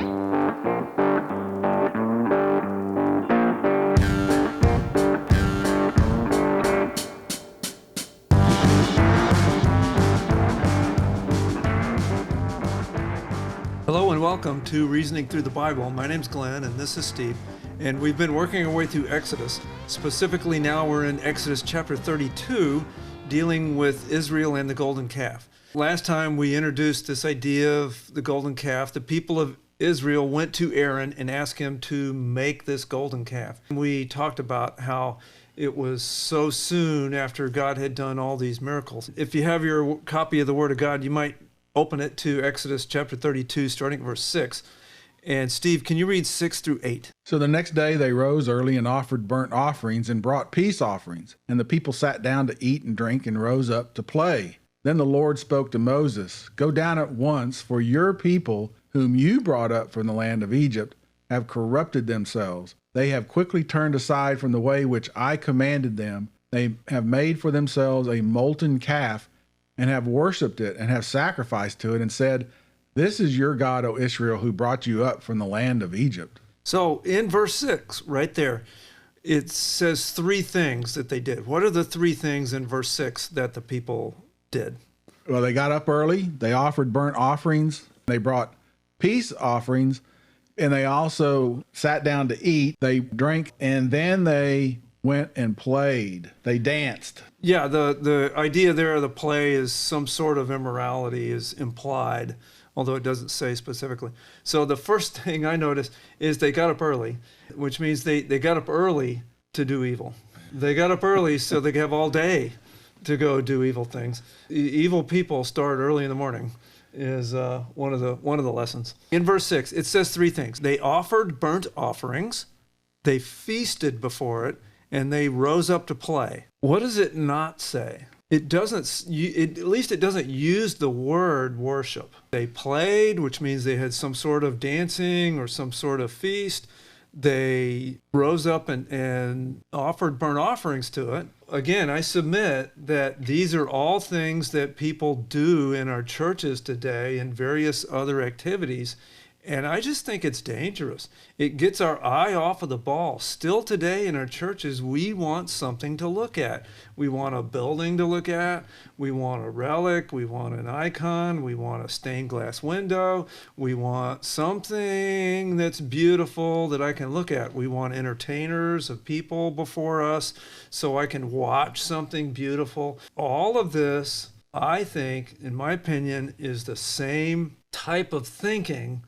Hello and welcome to Reasoning Through the Bible. My name's Glenn and this is Steve, and we've been working our way through Exodus. Specifically now we're in Exodus chapter 32, dealing with Israel and the golden calf. Last time we introduced this idea of the golden calf. The people of Israel went to Aaron and asked him to make this golden calf. We talked about how it was so soon after God had done all these miracles. If you have your copy of the Word of God, you might open it to Exodus chapter 32, starting at verse 6. And Steve, can you read 6 through 8? So the next day they rose early and offered burnt offerings and brought peace offerings. And the people sat down to eat and drink and rose up to play. Then the Lord spoke to Moses, "Go down at once, for your people, whom you brought up from the land of Egypt, have corrupted themselves. They have quickly turned aside from the way which I commanded them. They have made for themselves a molten calf and have worshipped it and have sacrificed to it and said, 'This is your God, O Israel, who brought you up from the land of Egypt.'" So in verse 6, right there, it says three things that they did. What are the three things in verse 6 that the people did? Well, they got up early, they offered burnt offerings, they brought peace offerings, and they also sat down to eat, they drank, and then they went and played. They danced. Yeah, the idea there of the play is some sort of immorality is implied, although it doesn't say specifically. So the first thing I noticed is they got up early, which means they got up early to do evil. They got up early so they could have all day to go do evil things. Evil people start early in the morning is one of the lessons. In verse 6, it says three things. They offered burnt offerings, they feasted before it, and they rose up to play. What does it not say? It doesn't, at least it doesn't use the word worship. They played, which means they had some sort of dancing or some sort of feast. They rose up and offered burnt offerings to it. Again, I submit that these are all things that people do in our churches today and various other activities. And I just think it's dangerous. It gets our eye off of the ball. Still today in our churches, we want something to look at. We want a building to look at. We want a relic. We want an icon. We want a stained glass window. We want something that's beautiful that I can look at. We want entertainers of people before us so I can watch something beautiful. All of this, I think, in my opinion, is the same type of thinking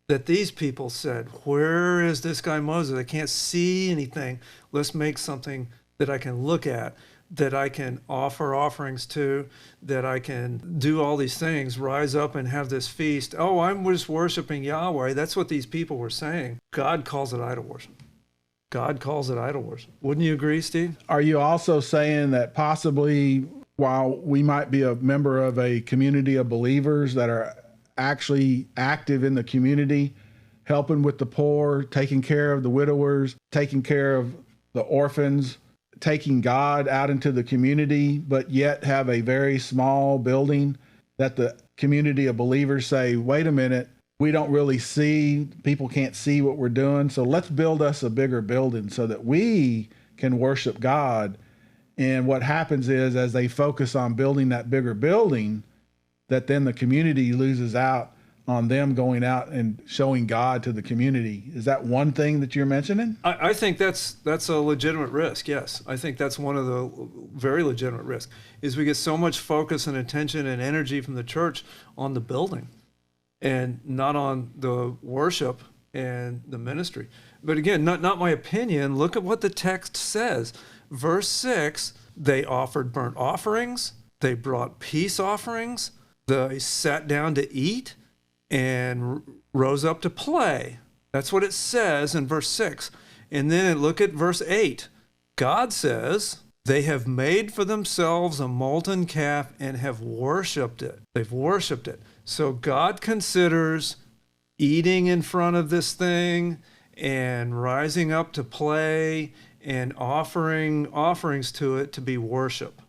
that these people said, where is this guy Moses? I can't see anything. Let's make something that I can look at, that I can offer offerings to, that I can do all these things, rise up and have this feast. Oh, I'm just worshiping Yahweh. That's what these people were saying. God calls it idol worship. God calls it idol worship. Wouldn't you agree, Steve? Are you also saying that possibly while we might be a member of a community of believers that are actually active in the community, helping with the poor, taking care of the widowers, taking care of the orphans, taking God out into the community, but yet have a very small building that the community of believers say, wait a minute, we don't really see, people can't see what we're doing, so let's build us a bigger building so that we can worship God. And what happens is, as they focus on building that bigger building, that then the community loses out on them going out and showing God to the community. Is that one thing that you're mentioning? I think that's a legitimate risk, yes. I think that's one of the very legitimate risks, is we get so much focus and attention and energy from the church on the building and not on the worship and the ministry. But again, not my opinion. Look at what the text says. Verse 6, they offered burnt offerings, they brought peace offerings, they sat down to eat and rose up to play. That's what it says in verse 6. And then look at verse 8. God says, they have made for themselves a molten calf and have worshipped it. They've worshipped it. So God considers eating in front of this thing and rising up to play and offering offerings to it to be worship.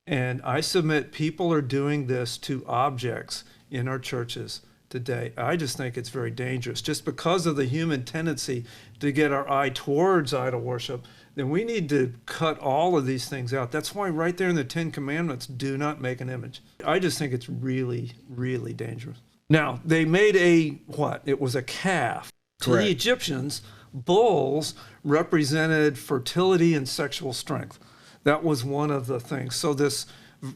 And I submit people are doing this to objects in our churches today. I just think it's very dangerous. Just because of the human tendency to get our eye towards idol worship, then we need to cut all of these things out. That's why right there in the Ten Commandments, do not make an image. I just think it's really, really dangerous. Now, they made it was a calf. To Correct. the Egyptians, bulls represented fertility and sexual strength. That was one of the things. So this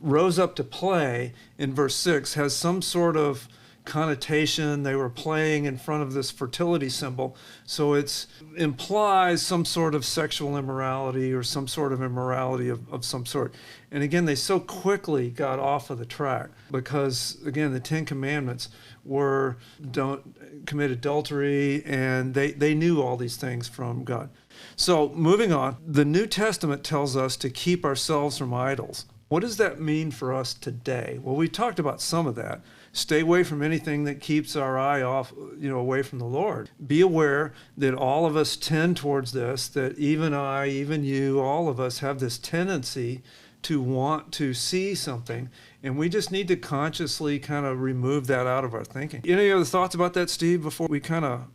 rose up to play in verse 6 has some sort of connotation. They were playing in front of this fertility symbol. So it implies some sort of sexual immorality or some sort of immorality of some sort. And again, they so quickly got off of the track because, again, the Ten Commandments were don't commit adultery, and they knew all these things from God. So moving on, the New Testament tells us to keep ourselves from idols. What does that mean for us today? Well, we talked about some of that. Stay away from anything that keeps our eye off, away from the Lord. Be aware that all of us tend towards this, that even I, even you, all of us have this tendency to want to see something, and we just need to consciously kind of remove that out of our thinking. Any other thoughts about that, Steve, before we kind of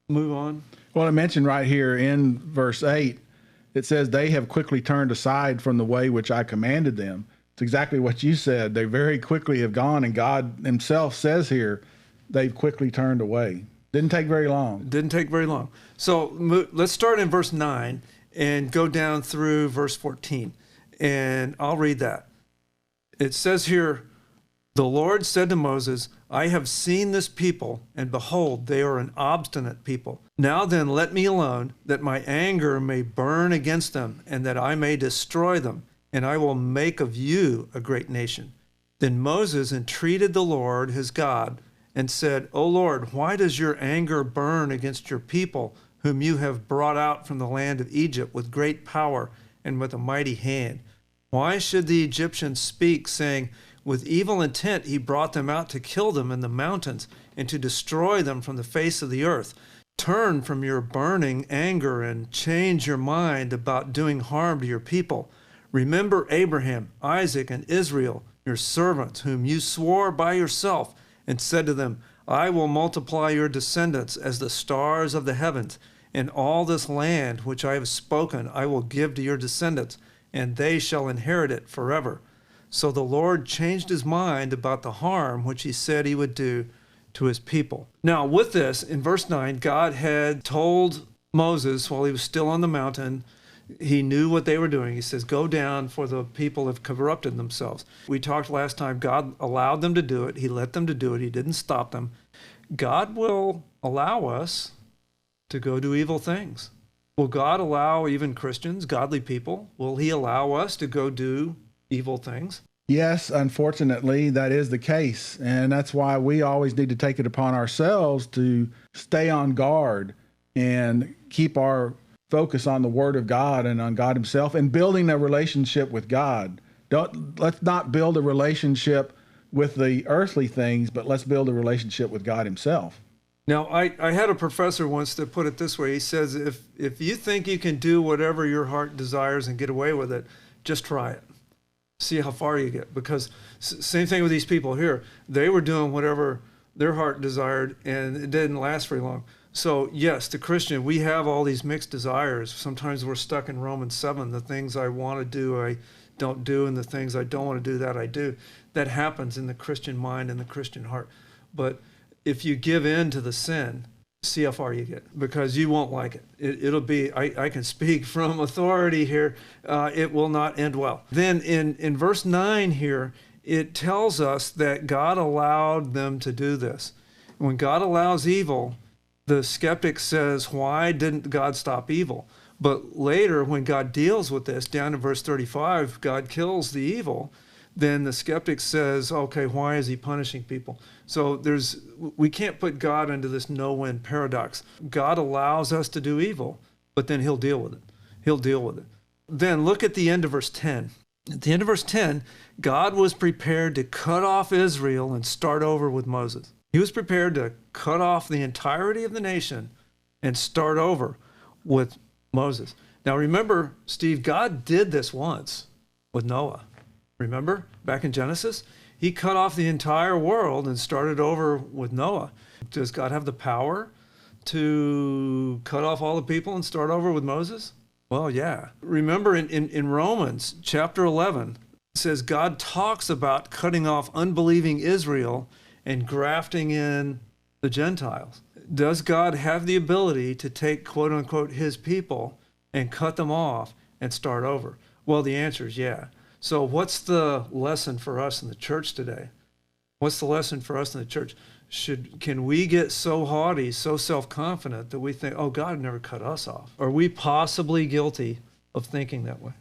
move on? Well, I mentioned right here in verse 8, it says, they have quickly turned aside from the way which I commanded them. It's exactly what you said. They very quickly have gone, and God himself says here, they've quickly turned away. Didn't take very long. Didn't take very long. So let's start in verse 9 and go down through verse 14, and I'll read that. It says here, the Lord said to Moses, I have seen this people, and behold, they are an obstinate people. Now then, let me alone, that my anger may burn against them, and that I may destroy them, and I will make of you a great nation. Then Moses entreated the Lord, his God, and said, O Lord, why does your anger burn against your people, whom you have brought out from the land of Egypt with great power and with a mighty hand? Why should the Egyptians speak, saying, with evil intent he brought them out to kill them in the mountains and to destroy them from the face of the earth? Turn from your burning anger and change your mind about doing harm to your people. Remember Abraham, Isaac, and Israel, your servants, whom you swore by yourself, and said to them, I will multiply your descendants as the stars of the heavens, and all this land which I have spoken I will give to your descendants, and they shall inherit it forever. So the Lord changed his mind about the harm which he said he would do to his people. Now, with this, in verse 9, God had told Moses while he was still on the mountain, he knew what they were doing. He says, go down, for the people have corrupted themselves. We talked last time, God allowed them to do it. He let them to do it. He didn't stop them. God will allow us to go do evil things. Will God allow even Christians, godly people, will he allow us to go do evil things? Yes, unfortunately, that is the case. And that's why we always need to take it upon ourselves to stay on guard and keep our focus on the Word of God and on God himself and building a relationship with God. Let's not build a relationship with the earthly things, but let's build a relationship with God himself. Now, I had a professor once that put it this way. He says, if you think you can do whatever your heart desires and get away with it, just try it. See how far you get. Because same thing with these people here. They were doing whatever their heart desired, and it didn't last very long. So yes, the Christian, we have all these mixed desires. Sometimes we're stuck in Romans 7. The things I want to do, I don't do, and the things I don't want to do, that I do. That happens in the Christian mind and the Christian heart. But if you give in to the sin, see how far you get, because you won't like it. It'll be, I can speak from authority here, it will not end well. Then in verse 9 here, it tells us that God allowed them to do this. When God allows evil, the skeptic says, why didn't God stop evil? But later, when God deals with this, down in verse 35, God kills the evil, then the skeptic says, okay, why is he punishing people? So we can't put God into this no-win paradox. God allows us to do evil, but then he'll deal with it. He'll deal with it. Then look at the end of verse 10. At the end of verse 10, God was prepared to cut off Israel and start over with Moses. He was prepared to cut off the entirety of the nation and start over with Moses. Now remember, Steve, God did this once with Noah. Remember, back in Genesis, He cut off the entire world and started over with Noah. Does God have the power to cut off all the people and start over with Moses? Well, yeah. Remember in Romans chapter 11, it says God talks about cutting off unbelieving Israel and grafting in the Gentiles. Does God have the ability to take, quote unquote, his people and cut them off and start over? Well, the answer is yeah. So what's the lesson for us in the church today? What's the lesson for us in the church? Can we get so haughty, so self-confident that we think, oh, God never cut us off? Are we possibly guilty of thinking that way?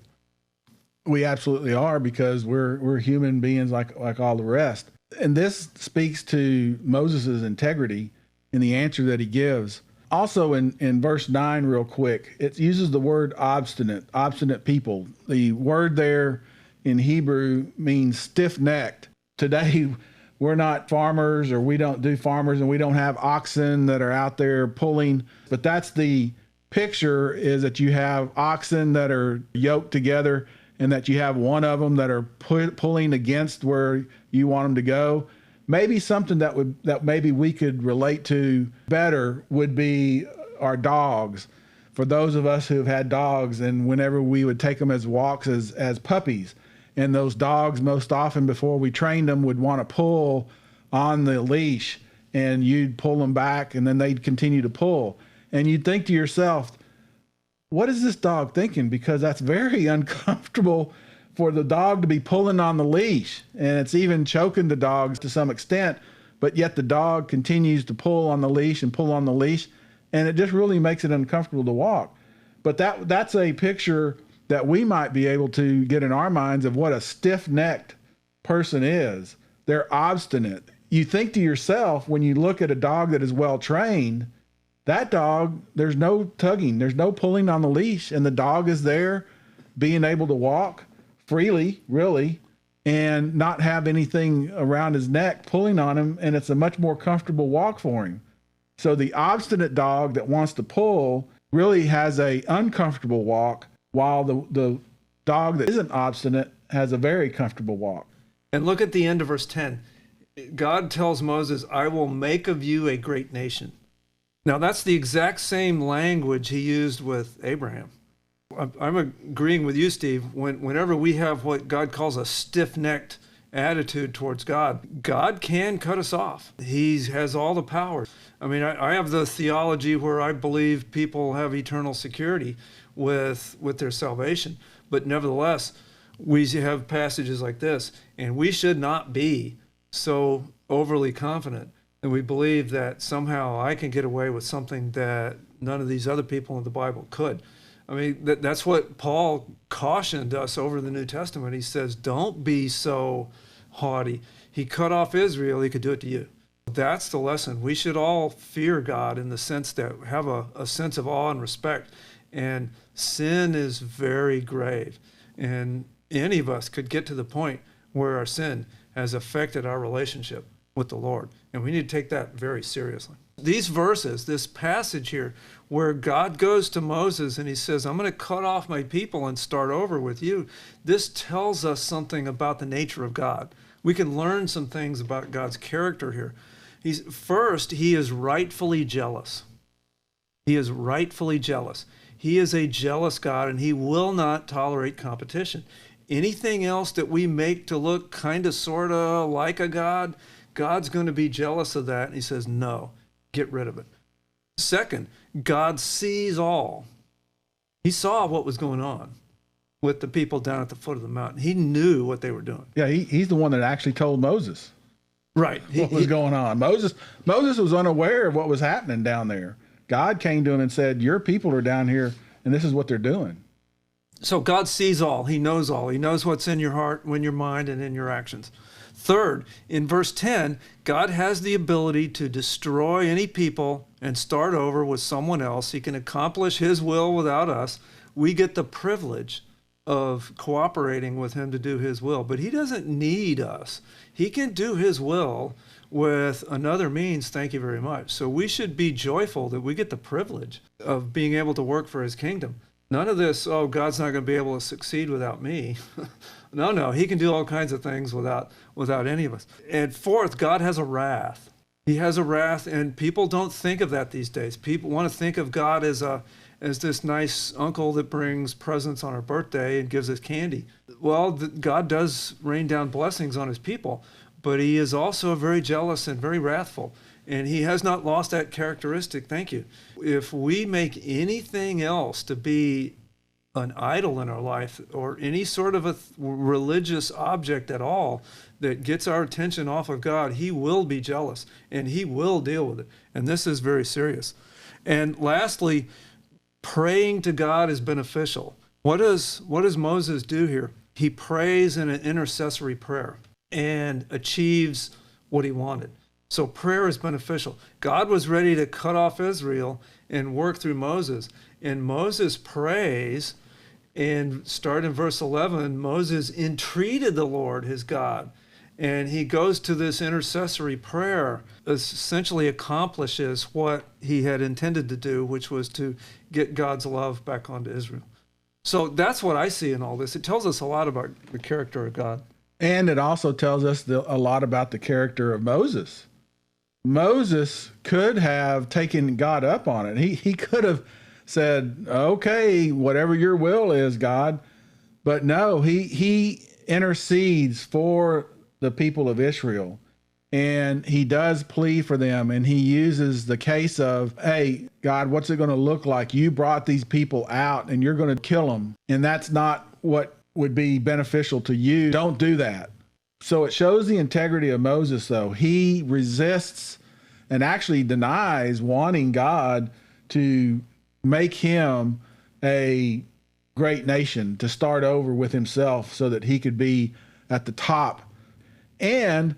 We absolutely are, because we're human beings like all the rest. And this speaks to Moses' integrity in the answer that he gives. Also in verse 9, real quick, it uses the word obstinate people. The word there in Hebrew means stiff-necked. Today, we're not farmers, or we don't do farmers, and we don't have oxen that are out there pulling. But that's the picture, is that you have oxen that are yoked together, and that you have one of them that are pulling against where you want them to go. Maybe something that maybe we could relate to better would be our dogs. For those of us who've had dogs, and whenever we would take them as walks as puppies, and those dogs most often before we trained them would want to pull on the leash, and you'd pull them back, and then they'd continue to pull. And you'd think to yourself, what is this dog thinking? Because that's very uncomfortable for the dog to be pulling on the leash, and it's even choking the dogs to some extent, but yet the dog continues to pull on the leash and pull on the leash, and it just really makes it uncomfortable to walk. But that's a picture that we might be able to get in our minds of what a stiff-necked person is. They're obstinate. You think to yourself, when you look at a dog that is well-trained, that dog, there's no tugging, there's no pulling on the leash, and the dog is there being able to walk freely, really, and not have anything around his neck pulling on him, and it's a much more comfortable walk for him. So the obstinate dog that wants to pull really has a uncomfortable walk, while the dog that isn't obstinate has a very comfortable walk. And look at the end of verse 10. God tells Moses, I will make of you a great nation. Now, that's the exact same language he used with Abraham. I'm agreeing with you, Steve. Whenever we have what God calls a stiff-necked attitude towards God, God can cut us off. He has all the power. I mean, I have the theology where I believe people have eternal security with their salvation. But nevertheless, we have passages like this, and we should not be so overly confident that we believe that somehow I can get away with something that none of these other people in the Bible could. I mean, that's what Paul cautioned us over the New Testament. He says, don't be so haughty. He cut off Israel, he could do it to you. That's the lesson. We should all fear God in the sense that have a sense of awe and respect. And sin is very grave. And any of us could get to the point where our sin has affected our relationship with the Lord. And we need to take that very seriously. These verses, this passage here, where God goes to Moses and he says, I'm going to cut off my people and start over with you. This tells us something about the nature of God. We can learn some things about God's character here. First, he is rightfully jealous. He is rightfully jealous. He is a jealous God, and he will not tolerate competition. Anything else that we make to look kind of, sort of like a God, God's going to be jealous of that. And he says, no, get rid of it. Second, God sees all. He saw what was going on with the people down at the foot of the mountain. He knew what they were doing. Yeah, he's the one that actually told Moses. Right. What was going on. Moses was unaware of what was happening down there. God came to him and said, your people are down here, and this is what they're doing. So God sees all. He knows all. He knows what's in your heart, in your mind, and in your actions. Third, in verse 10, God has the ability to destroy any people and start over with someone else. He can accomplish his will without us. We get the privilege of cooperating with him to do his will, but he doesn't need us. He can do his will with another means, thank you very much. So we should be joyful that we get the privilege of being able to work for his kingdom. None of this, oh, God's not going to be able to succeed without me. No, he can do all kinds of things without any of us. And fourth, God has a wrath. He has a wrath, and people don't think of that these days. People want to think of God as this nice uncle that brings presents on our birthday and gives us candy. Well, God does rain down blessings on his people, but he is also very jealous and very wrathful. And he has not lost that characteristic. Thank you. If we make anything else to be an idol in our life, or any sort of a religious object at all that gets our attention off of God, he will be jealous and he will deal with it. And this is very serious. And lastly, praying to God is beneficial. What does Moses do here? He prays in an intercessory prayer and achieves what he wanted. So prayer is beneficial. God was ready to cut off Israel and work through Moses. And Moses prays, and start in verse 11, Moses entreated the Lord his God. And he goes to this intercessory prayer, essentially accomplishes what he had intended to do, which was to get God's love back onto Israel. So that's what I see in all this. It tells us a lot about the character of God. And it also tells us a lot about the character of Moses. Moses could have taken God up on it. He could have said, okay, whatever your will is, God. But no, he intercedes for the people of Israel, and he does plead for them, and he uses the case of, hey, God, what's it going to look like? You brought these people out and you're going to kill them, and that's not what would be beneficial to you. Don't do that. So it shows the integrity of Moses, though. He resists and actually denies wanting God to make him a great nation, to start over with himself so that he could be at the top. And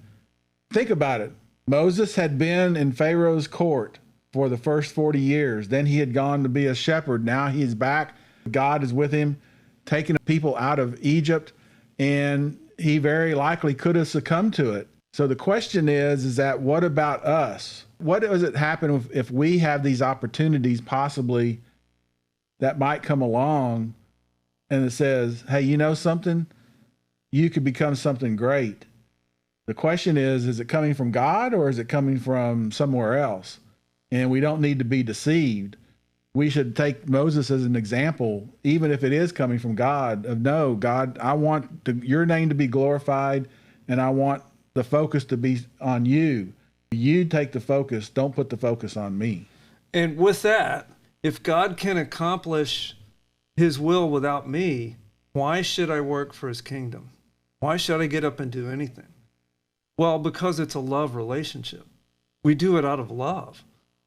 think about it. Moses had been in Pharaoh's court for the first 40 years. Then he had gone to be a shepherd. Now he's back. God is with him, taking people out of Egypt, and he very likely could have succumbed to it. So the question is that what about us? What does it happen if we have these opportunities possibly that might come along, and it says, hey, you know something? You could become something great. The question is it coming from God or is it coming from somewhere else? And we don't need to be deceived. We should take Moses as an example, even if it is coming from God, of no, God, I want your name to be glorified, and I want the focus to be on you. You take the focus. Don't put the focus on me. And with that, if God can accomplish his will without me, why should I work for his kingdom? Why should I get up and do anything? Well, because it's a love relationship. We do it out of love.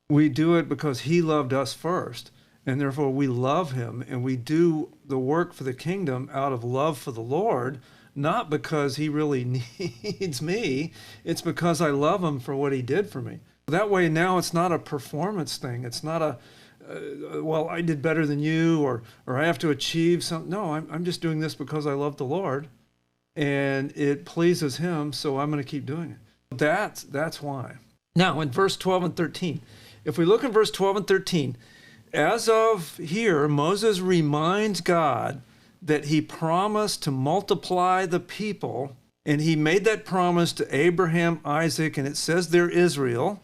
We do it because he loved us first, and therefore we love him, and we do the work for the kingdom out of love for the Lord, not because he really needs me. It's because I love him for what he did for me. That way now it's not a performance thing. It's not well, I did better than you, or I have to achieve something. No, I'm just doing this because I love the Lord, and it pleases him, so I'm going to keep doing it. That's why. Now, in verse 12 and 13, if we look in verse 12 and 13, as of here, Moses reminds God that he promised to multiply the people, and he made that promise to Abraham, Isaac, and it says there Israel,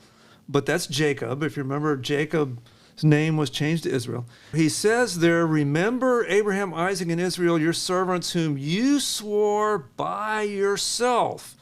but that's Jacob. If you remember, Jacob's name was changed to Israel. He says there, remember Abraham, Isaac, and Israel, your servants whom you swore by yourself,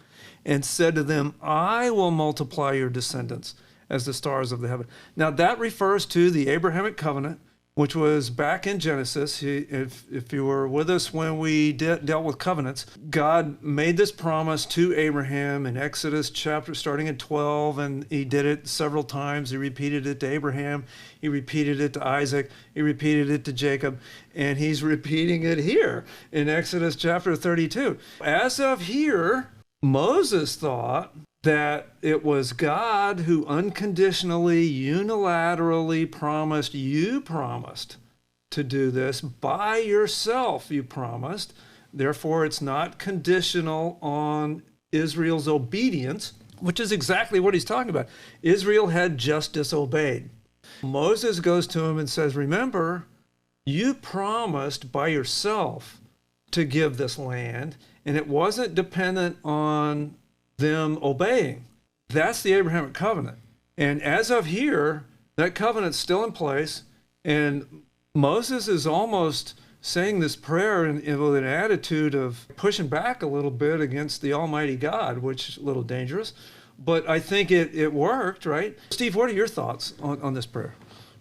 and said to them, I will multiply your descendants as the stars of the heaven. Now that refers to the Abrahamic covenant, which was back in Genesis. If you were with us when we dealt with covenants, God made this promise to Abraham in Exodus chapter starting at 12, and he did it several times. He repeated it to Abraham, he repeated it to Isaac, he repeated it to Jacob, and he's repeating it here in Exodus chapter 32. As of here, Moses thought that it was God who unconditionally, unilaterally promised, you promised to do this by yourself, you promised. Therefore, it's not conditional on Israel's obedience, which is exactly what he's talking about. Israel had just disobeyed. Moses goes to him and says, remember, you promised by yourself to give this land, and it wasn't dependent on them obeying. That's the Abrahamic covenant. And as of here, that covenant's still in place, and Moses is almost saying this prayer with an attitude of pushing back a little bit against the Almighty God, which is a little dangerous. But I think it worked, right? Steve, what are your thoughts on this prayer?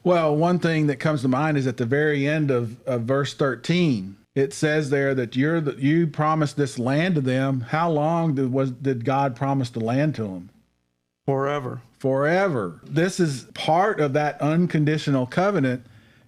Well, one thing that comes to mind is at the very end of verse 13. It says there that you promised this land to them. How long did God promise the land to them? Forever. Forever. This is part of that unconditional covenant,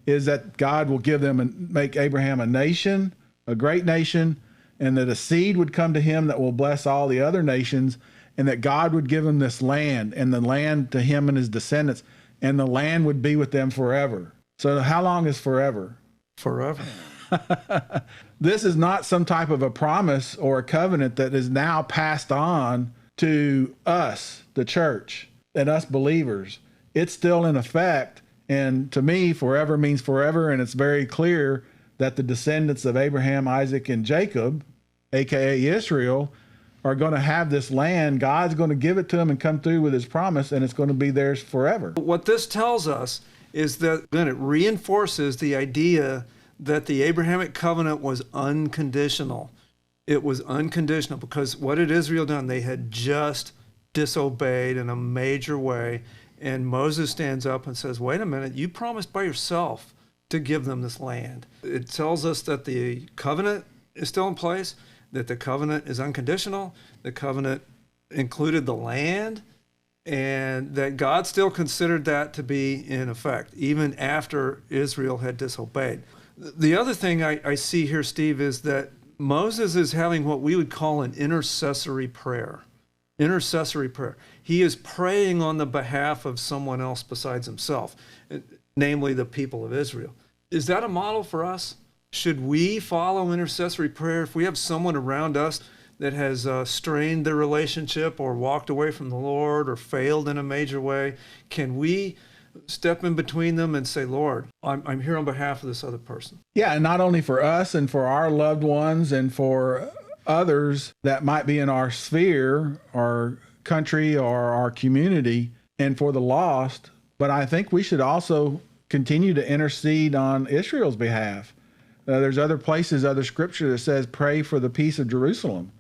is that God will give them and make Abraham a nation, a great nation, and that a seed would come to him that will bless all the other nations, and that God would give him this land, and the land to him and his descendants, and the land would be with them forever. So how long is forever? Forever. This is not some type of a promise or a covenant that is now passed on to us, the church, and us believers. It's still in effect. And to me, forever means forever. And it's very clear that the descendants of Abraham, Isaac, and Jacob, aka Israel, are going to have this land. God's going to give it to them and come through with his promise, and it's going to be theirs forever. What this tells us is that then it reinforces the idea that the Abrahamic covenant was unconditional. It was unconditional because what had Israel done? They had just disobeyed in a major way. And Moses stands up and says, wait a minute, you promised by yourself to give them this land. It tells us that the covenant is still in place, that the covenant is unconditional, the covenant included the land, and that God still considered that to be in effect, even after Israel had disobeyed. The other thing I see here, Steve, is that Moses is having what we would call an intercessory prayer. Intercessory prayer. He is praying on the behalf of someone else besides himself, namely the people of Israel. Is that a model for us? Should we follow intercessory prayer if we have someone around us that has strained their relationship or walked away from the Lord or failed in a major way? Can we step in between them and say, Lord, I'm here on behalf of this other person? Yeah, and not only for us and for our loved ones and for others that might be in our sphere, our country, or our community, and for the lost, but I think we should also continue to intercede on Israel's behalf. There's other places, other scripture that says, pray for the peace of Jerusalem.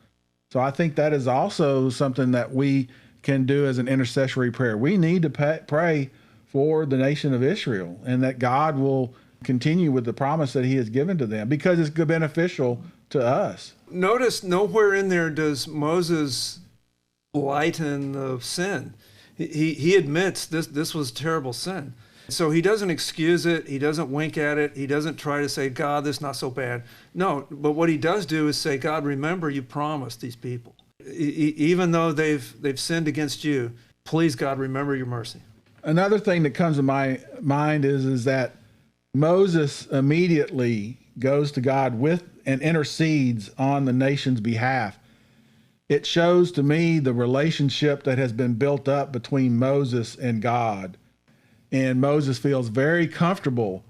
So I think that is also something that we can do as an intercessory prayer. We need to pray for the nation of Israel, and that God will continue with the promise that he has given to them, because it's beneficial to us. Notice nowhere in there does Moses lighten the sin. He admits this was terrible sin. So he doesn't excuse it. He doesn't wink at it. He doesn't try to say, God, this is not so bad. No, but what he does do is say, God, remember you promised these people. Even though they've sinned against you, please, God, remember your mercy. Another thing that comes to my mind is that Moses immediately goes to God with and intercedes on the nation's behalf. It shows to me the relationship that has been built up between Moses and God. And Moses feels very comfortable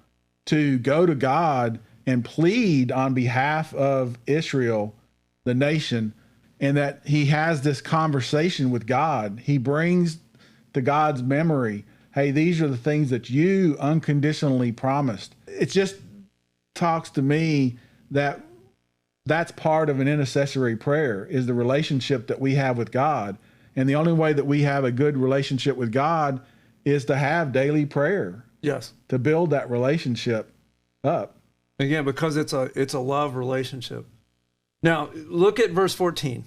to go to God and plead on behalf of Israel, the nation, and that he has this conversation with God. He brings to God's memory, hey, these are the things that you unconditionally promised. It just talks to me that that's part of an intercessory prayer, is the relationship that we have with God. And the only way that we have a good relationship with God is to have daily prayer. Yes. To build that relationship up. Again, because it's a love relationship. Now, look at verse 14.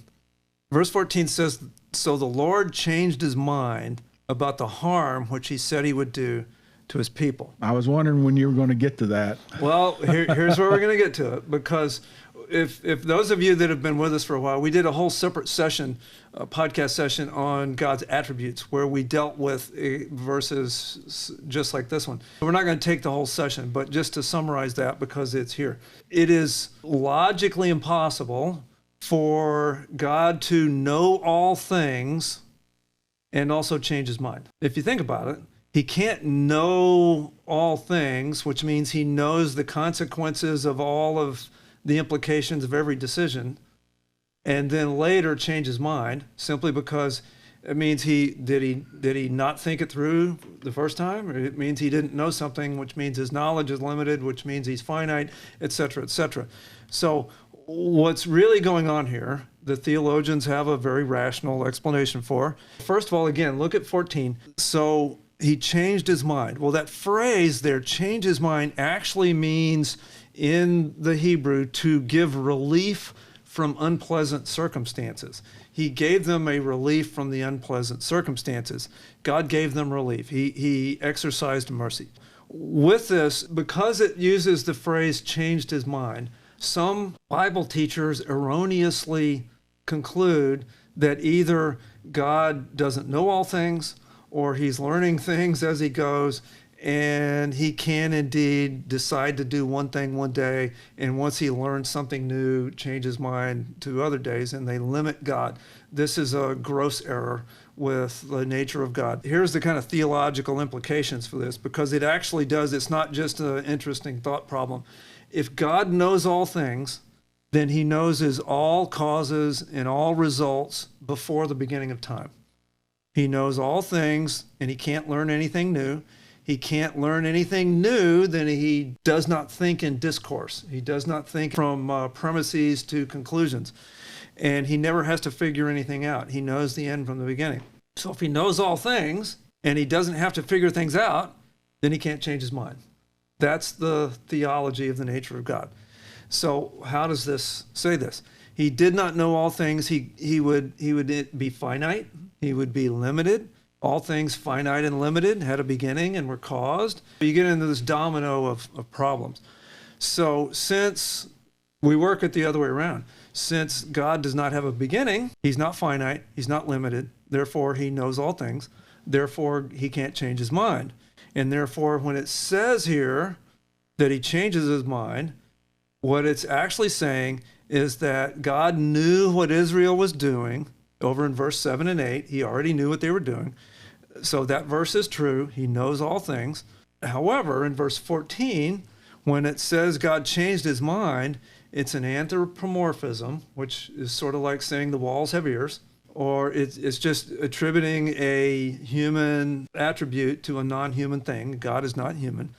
Verse 14 says, so the Lord changed his mind about the harm which he said he would do to his people. I was wondering when you were going to get to that. Well, here's where we're going to get to it, because if those of you that have been with us for a while, we did a whole separate session, a podcast session on God's attributes, where we dealt with verses just like this one. We're not going to take the whole session, but just to summarize that, because it's here. It is logically impossible for God to know all things and also change his mind. If you think about it, He can't know all things, which means he knows the consequences of all of the implications of every decision, and then later change his mind simply because it means did he not think it through the first time, or it means he didn't know something, which means his knowledge is limited, which means he's finite, etc., etc. So what's really going on here, the theologians have a very rational explanation for. First of all, again, look at 14. So he changed his mind. Well, that phrase there, change his mind, actually means in the Hebrew to give relief from unpleasant circumstances. He gave them a relief from the unpleasant circumstances. God gave them relief. He exercised mercy. With this, because it uses the phrase changed his mind, some Bible teachers erroneously conclude that either God doesn't know all things or he's learning things as he goes, and he can indeed decide to do one thing one day, and once he learns something new, change his mind to other days, and they limit God. This is a gross error with the nature of God. Here's the kind of theological implications for this, because it actually does, it's not just an interesting thought problem. If God knows all things, then he knows his all causes and all results before the beginning of time. He knows all things, and he can't learn anything new. He can't learn anything new, then he does not think in discourse. He does not think from premises to conclusions. And he never has to figure anything out. He knows the end from the beginning. So if he knows all things and he doesn't have to figure things out, then he can't change his mind. That's the theology of the nature of God. So how does this say this? He did not know all things. He would be finite. He would be limited. All things finite and limited had a beginning and were caused. You get into this domino of problems. So since we work it the other way around, since God does not have a beginning, he's not finite, he's not limited, therefore he knows all things, therefore he can't change his mind. And therefore when it says here that he changes his mind, what it's actually saying is that God knew what Israel was doing. Over in verse 7 and 8, he already knew what they were doing. So that verse is true. He knows all things. However, in verse 14, when it says God changed his mind, it's an anthropomorphism, which is sort of like saying the walls have ears, or it's just attributing a human attribute to a non-human thing. God is not human.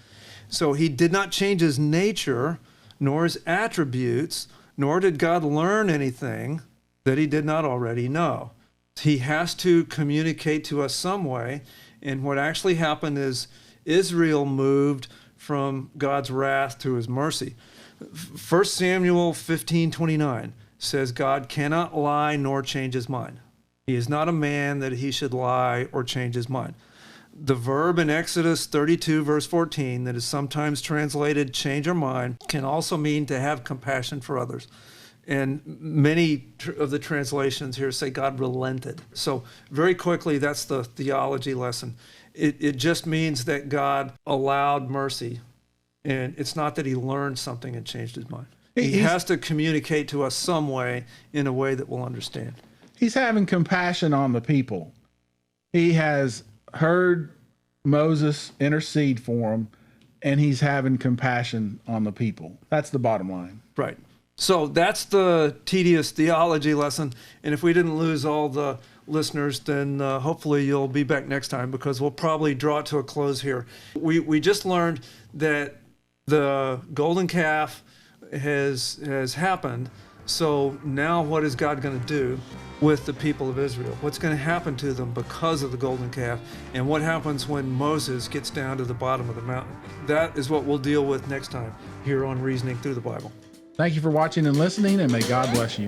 So he did not change his nature, nor his attributes, nor did God learn anything that he did not already know. He has to communicate to us some way. And what actually happened is Israel moved from God's wrath to his mercy. 1 Samuel 15:29 says God cannot lie nor change his mind. He is not a man that he should lie or change his mind. The verb in Exodus 32 verse 14 that is sometimes translated change our mind can also mean to have compassion for others. And many of the translations here say God relented. So very quickly, that's the theology lesson. It just means that God allowed mercy. And it's not that he learned something and changed his mind. He has to communicate to us some way, in a way that we'll understand. He's having compassion on the people. He has heard Moses intercede for him, and he's having compassion on the people. That's the bottom line. Right. So that's the tedious theology lesson. And if we didn't lose all the listeners, then hopefully you'll be back next time, because we'll probably draw it to a close here. We just learned that the golden calf has happened. So now what is God going to do with the people of Israel? What's going to happen to them because of the golden calf? And what happens when Moses gets down to the bottom of the mountain? That is what we'll deal with next time here on Reasoning Through the Bible. Thank you for watching and listening, and may God bless you.